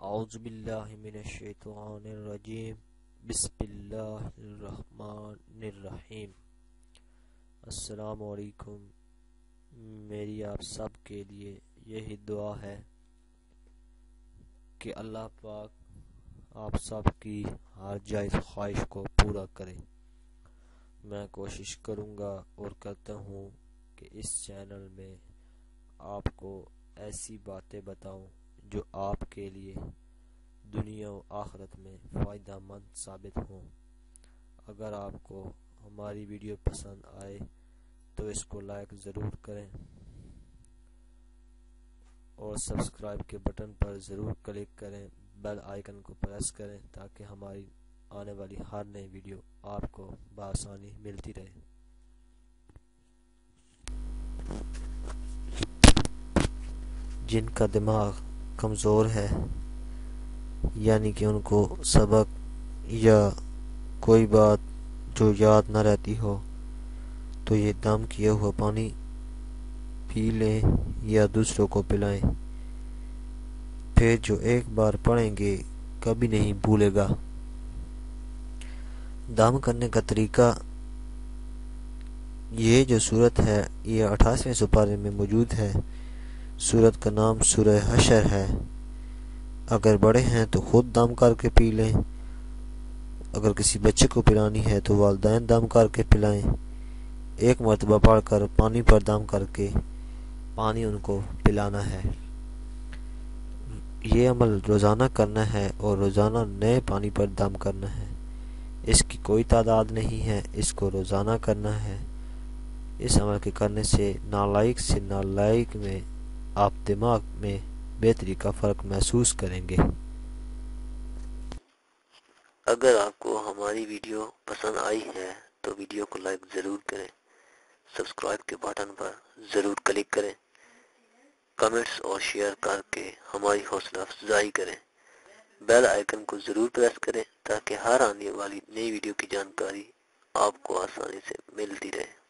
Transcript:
اعوذ باللہ من الشیطان الرجیم بسم اللہ الرحمن الرحیم۔ السلام علیکم۔ میری آپ سب کے لیے یہی دعا ہے کہ اللہ پاک آپ سب کی ہر جائز خواہش کو پورا کرے۔ میں کوشش کروں گا اور کرتا ہوں کہ اس چینل میں آپ کو ایسی باتیں بتاؤں جو آپ کے لیے دنیا و آخرت میں فائدہ مند ثابت ہوں۔ اگر آپ کو ہماری ویڈیو پسند آئے تو اس کو لائک ضرور کریں اور سبسکرائب کے بٹن پر ضرور کلک کریں، بیل آئیکن کو پریس کریں تاکہ ہماری آنے والی ہر نئی ویڈیو آپ کو بآسانی ملتی رہے۔ جن کا دماغ کمزور ہے، یعنی کہ ان کو سبق یا کوئی بات جو یاد نہ رہتی ہو، تو یہ دم کیا ہوا پانی پی لیں یا دوسروں کو پلائیں، پھر جو ایک بار پڑھیں گے کبھی نہیں بھولے گا۔ دم کرنے کا طریقہ، یہ جو سورت ہے یہ 88ویں سپارے میں موجود ہے۔ سورت کا نام سورہ حشر ہے۔ اگر بڑے ہیں تو خود دم کر کے پی لیں، اگر کسی بچے کو پلانی ہے تو والدین دم کر کے پلائیں۔ ایک مرتبہ پڑھ کر پانی پر دم کر کے پانی ان کو پلانا ہے۔ یہ عمل روزانہ کرنا ہے اور روزانہ نئے پانی پر دم کرنا ہے۔ اس کی کوئی تعداد نہیں ہے، اس کو روزانہ کرنا ہے۔ اس عمل کے کرنے سے نالائق سے نالائق میں آپ دماغ میں بہتری کا فرق محسوس کریں گے۔ اگر آپ کو ہماری ویڈیو پسند آئی ہے تو ویڈیو کو لائک ضرور کریں، سبسکرائب کے بٹن پر ضرور کلک کریں، کمنٹس اور شیئر کر کے ہماری حوصلہ افزائی کریں، بیل آئیکن کو ضرور پریس کریں تاکہ ہر آنے والی نئی ویڈیو کی جانکاری آپ کو آسانی سے ملتی رہے۔